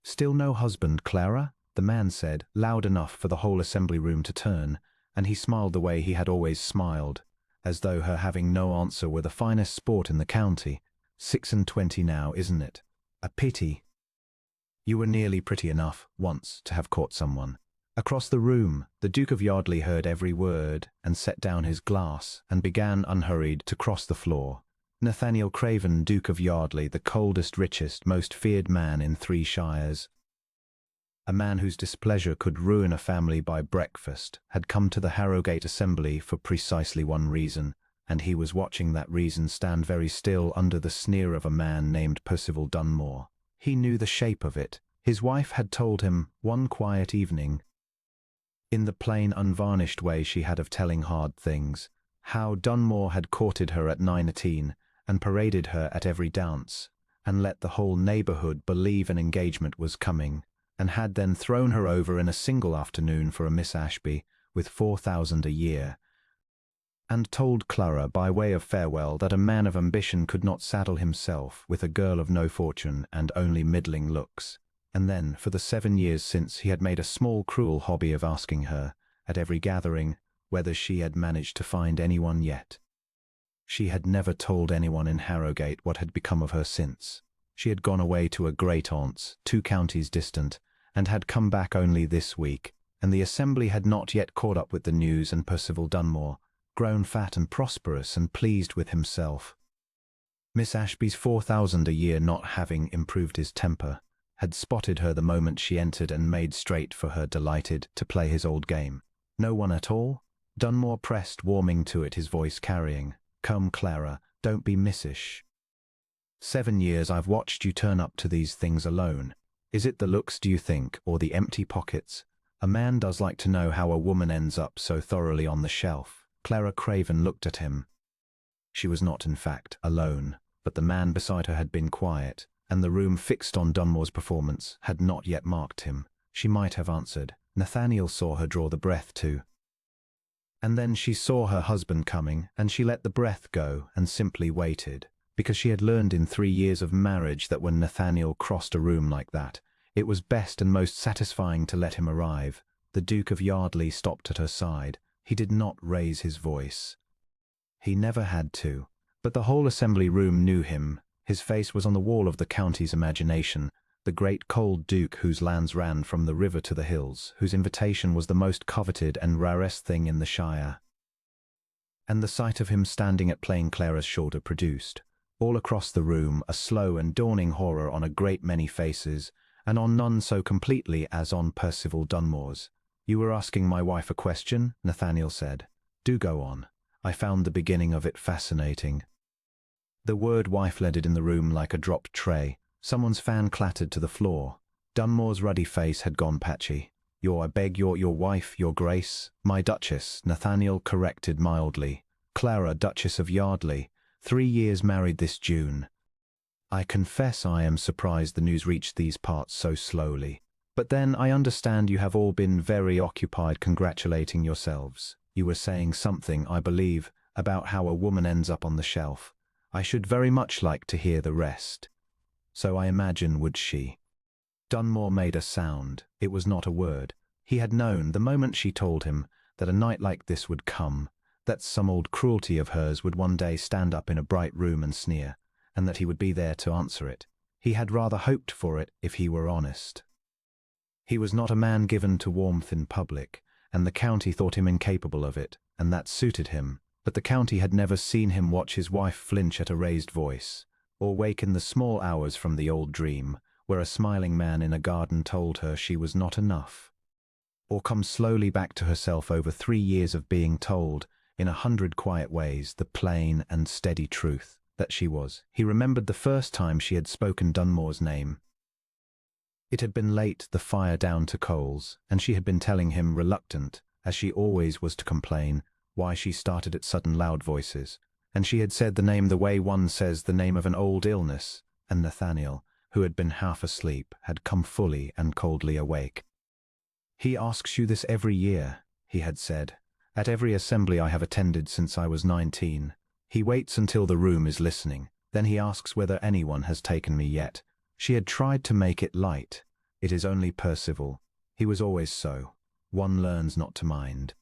"Still no husband, Clara?" the man said, loud enough for the whole assembly room to turn, and he smiled the way he had always smiled, as though her having no answer were the finest sport in the county. 26 now, isn't it? A pity. You were nearly pretty enough, once, to have caught someone. Across the room, the Duke of Yardley heard every word and set down his glass and began unhurried to cross the floor. Nathaniel Craven, Duke of Yardley, the coldest, richest, most feared man in 3 shires. A man whose displeasure could ruin a family by breakfast had come to the Harrogate Assembly for precisely one reason, and he was watching that reason stand very still under the sneer of a man named Percival Dunmore. He knew the shape of it. His wife had told him one quiet evening, in the plain, unvarnished way she had of telling hard things, how Dunmore had courted her at 19 and paraded her at every dance, and let the whole neighbourhood believe an engagement was coming, and had then thrown her over in a single afternoon for a Miss Ashby with 4,000 a year, and told Clara by way of farewell that a man of ambition could not saddle himself with a girl of no fortune and only middling looks. And then, for the 7 years since, he had made a small cruel hobby of asking her, at every gathering, whether she had managed to find anyone yet. She had never told anyone in Harrogate what had become of her since. She had gone away to a great-aunt's, 2 counties distant, and had come back only this week, and the Assembly had not yet caught up with the news, and Percival Dunmore, grown fat and prosperous and pleased with himself, Miss Ashby's 4,000 a year not having improved his temper, had spotted her the moment she entered and made straight for her, delighted to play his old game. No one at all? Dunmore pressed, warming to it, his voice carrying, "Come, Clara, don't be missish. 7 years I've watched you turn up to these things alone. Is it the looks, do you think, or the empty pockets? A man does like to know how a woman ends up so thoroughly on the shelf." Clara Craven looked at him. She was not, in fact, alone, but the man beside her had been quiet, and the room, fixed on Dunmore's performance, had not yet marked him. She might have answered. Nathaniel saw her draw the breath too. And then she saw her husband coming, and she let the breath go and simply waited, because she had learned in 3 years of marriage that when Nathaniel crossed a room like that, it was best and most satisfying to let him arrive. The Duke of Yardley stopped at her side. He did not raise his voice. He never had to, but the whole assembly room knew him. His face was on the wall of the county's imagination, the great cold duke whose lands ran from the river to the hills, whose invitation was the most coveted and rarest thing in the shire. And the sight of him standing at plain Clara's shoulder produced, all across the room, a slow and dawning horror on a great many faces, and on none so completely as on Percival Dunmore's. "You were asking my wife a question?" Nathaniel said. "Do go on. I found the beginning of it fascinating." The word wife landed in the room like a dropped tray. Someone's fan clattered to the floor. Dunmore's ruddy face had gone patchy. I beg your wife, your grace." "My Duchess," Nathaniel corrected mildly. "Clara, Duchess of Yardley, 3 years married this June." "I confess I am surprised the news reached these parts so slowly. But then I understand you have all been very occupied congratulating yourselves. You were saying something, I believe, about how a woman ends up on the shelf. I should very much like to hear the rest." "So I imagine, would she?" Dunmore made a sound. It was not a word. He had known, the moment she told him, that a night like this would come, that some old cruelty of hers would one day stand up in a bright room and sneer, and that he would be there to answer it. He had rather hoped for it, if he were honest. He was not a man given to warmth in public, and the county thought him incapable of it, and that suited him. But the county had never seen him watch his wife flinch at a raised voice, or wake in the small hours from the old dream, where a smiling man in a garden told her she was not enough, or come slowly back to herself over 3 years of being told, in 100 quiet ways, the plain and steady truth, that she was. He remembered the first time she had spoken Dunmore's name. It had been late, the fire down to coals, and she had been telling him, reluctant, as she always was to complain, why she started at sudden loud voices, and she had said the name the way one says the name of an old illness, and Nathaniel, who had been half asleep, had come fully and coldly awake. "He asks you this every year," he had said, "at every assembly I have attended since I was 19. He waits until the room is listening, then he asks whether anyone has taken me yet." She had tried to make it light. It is only Percival. He was always so. One learns not to mind.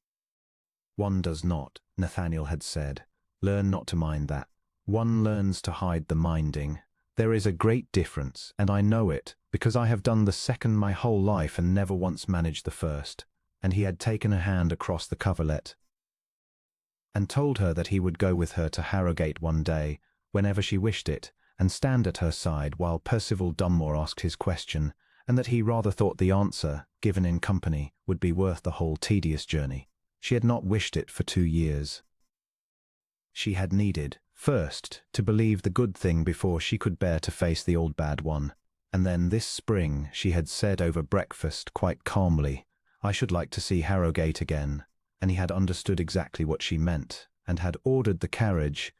One does not, Nathaniel had said. Learn not to mind that. One learns to hide the minding. There is a great difference, and I know it, because I have done the second my whole life and never once managed the first. And he had taken her hand across the coverlet and told her that he would go with her to Harrogate one day, whenever she wished it, and stand at her side while Percival Dunmore asked his question, and that he rather thought the answer, given in company, would be worth the whole tedious journey. She had not wished it for 2 years. She had needed, first, to believe the good thing before she could bear to face the old bad one. And then this spring she had said over breakfast quite calmly, "I should like to see Harrogate again," and he had understood exactly what she meant, and had ordered the carriage,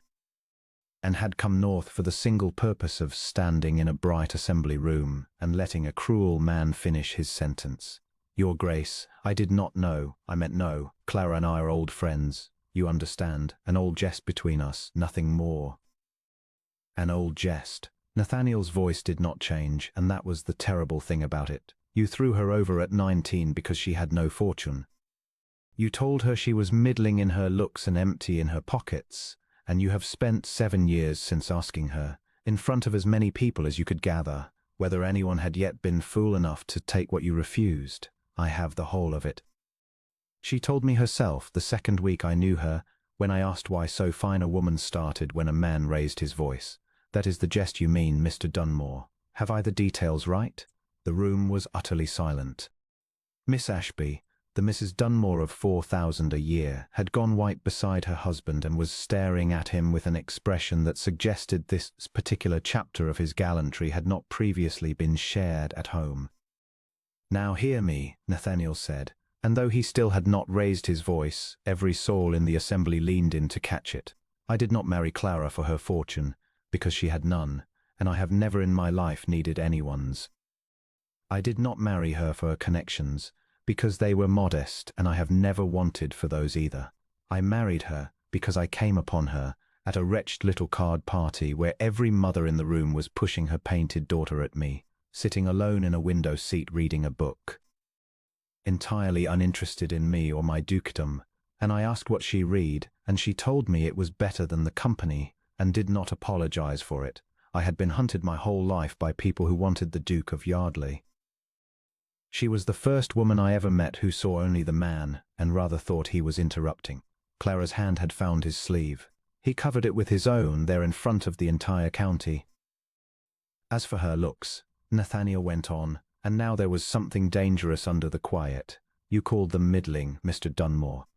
and had come north for the single purpose of standing in a bright assembly room and letting a cruel man finish his sentence. "Your Grace, I did not know, I meant no, Clara and I are old friends, you understand, an old jest between us, nothing more." An old jest. Nathaniel's voice did not change, and that was the terrible thing about it. You threw her over at 19 because she had no fortune. You told her she was middling in her looks and empty in her pockets, and you have spent 7 years since asking her, in front of as many people as you could gather, whether anyone had yet been fool enough to take what you refused. I have the whole of it. She told me herself the second week I knew her, when I asked why so fine a woman started when a man raised his voice. "That is the jest you mean, Mr. Dunmore. Have I the details right?" The room was utterly silent. Miss Ashby, the Mrs. Dunmore of 4,000 a year, had gone white beside her husband and was staring at him with an expression that suggested this particular chapter of his gallantry had not previously been shared at home. "Now hear me," Nathaniel said, and though he still had not raised his voice, every soul in the assembly leaned in to catch it. "I did not marry Clara for her fortune, because she had none, and I have never in my life needed anyone's. I did not marry her for her connections, because they were modest, and I have never wanted for those either. I married her because I came upon her at a wretched little card party where every mother in the room was pushing her painted daughter at me, sitting alone in a window seat reading a book, entirely uninterested in me or my dukedom, and I asked what she read, and she told me it was better than the company, and did not apologize for it. I had been hunted my whole life by people who wanted the Duke of Yardley. She was the first woman I ever met who saw only the man, and rather thought he was interrupting. Clara's hand had found his sleeve. He covered it with his own there in front of the entire county. As for her looks, Nathaniel went on, and now there was something dangerous under the quiet. You called them middling, Mr. Dunmore.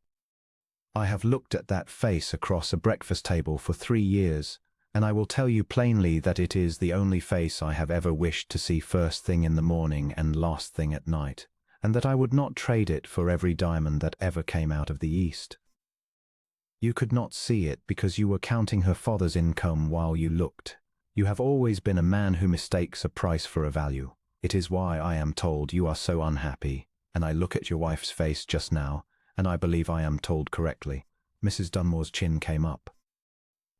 I have looked at that face across a breakfast table for 3 years, and I will tell you plainly that it is the only face I have ever wished to see first thing in the morning and last thing at night, and that I would not trade it for every diamond that ever came out of the East. You could not see it because you were counting her father's income while you looked. You have always been a man who mistakes a price for a value. It is why I am told you are so unhappy, and I look at your wife's face just now, and I believe I am told correctly." Mrs. Dunmore's chin came up.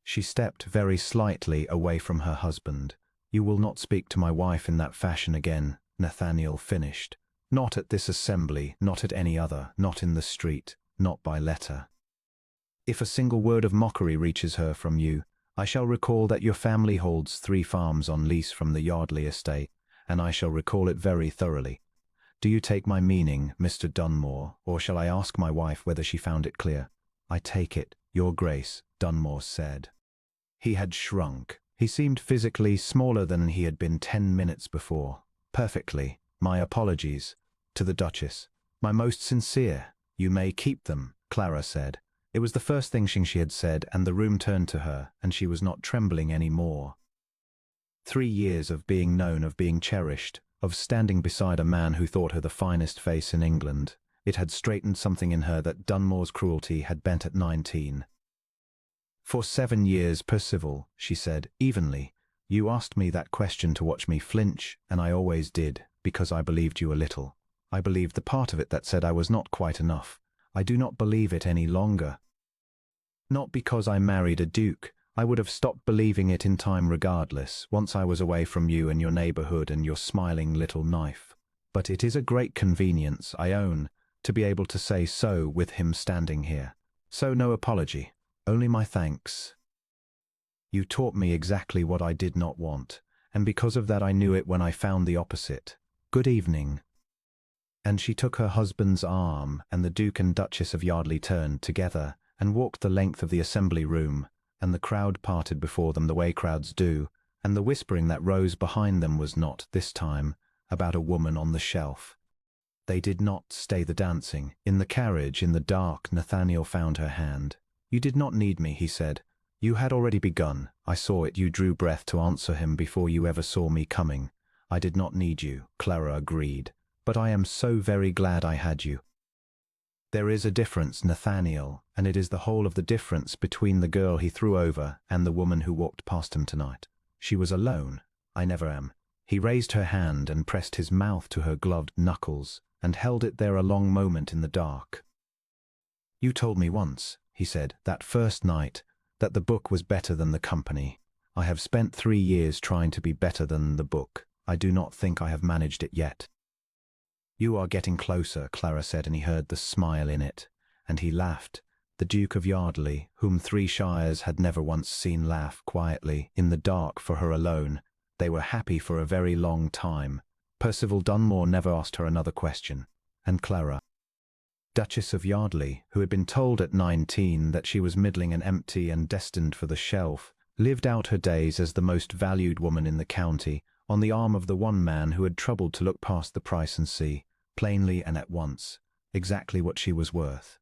She stepped very slightly away from her husband. "You will not speak to my wife in that fashion again," Nathaniel finished. "Not at this assembly, not at any other, not in the street, not by letter. If a single word of mockery reaches her from you, I shall recall that your family holds 3 farms on lease from the Yardley estate, and I shall recall it very thoroughly. Do you take my meaning, Mr. Dunmore, or shall I ask my wife whether she found it clear?" "I take it, Your Grace," Dunmore said. He had shrunk. He seemed physically smaller than he had been 10 minutes before. "Perfectly. My apologies. To the Duchess. My most sincere. You may keep them," Clara said. It was the first thing she had said, and the room turned to her, and she was not trembling any more. 3 years of being known, of being cherished, of standing beside a man who thought her the finest face in England. It had straightened something in her that Dunmore's cruelty had bent at 19. "For 7 years, Percival," she said, evenly, "you asked me that question to watch me flinch, and I always did, because I believed you a little. I believed the part of it that said I was not quite enough. I do not believe it any longer. Not because I married a duke. I would have stopped believing it in time regardless, once I was away from you and your neighborhood and your smiling little knife. but it is a great convenience, I own, to be able to say so with him standing here. So no apology, only my thanks. You taught me exactly what I did not want, and because of that I knew it when I found the opposite. Good evening." And she took her husband's arm, and the Duke and Duchess of Yardley turned together and walked the length of the assembly room, and the crowd parted before them the way crowds do, and the whispering that rose behind them was not, this time, about a woman on the shelf. They did not stay the dancing. In the carriage, in the dark, Nathaniel found her hand. "You did not need me," he said. "You had already begun. I saw it. You drew breath to answer him before you ever saw me coming. I did not need you," Clara agreed. "But I am so very glad I had you." There is a difference, Nathaniel, and it is the whole of the difference between the girl he threw over and the woman who walked past him tonight. She was alone. I never am. He raised her hand and pressed his mouth to her gloved knuckles, and held it there a long moment in the dark. "You told me once," he said, "that first night, that the book was better than the company. I have spent 3 years trying to be better than the book. I do not think I have managed it yet." "You are getting closer," Clara said, and he heard the smile in it, and he laughed. The Duke of Yardley, whom 3 shires had never once seen laugh quietly, in the dark for her alone. They were happy for a very long time. Percival Dunmore never asked her another question. And Clara, Duchess of Yardley, who had been told at 19 that she was middling and empty and destined for the shelf, lived out her days as the most valued woman in the county, on the arm of the one man who had troubled to look past the price and see, plainly and at once, exactly what she was worth.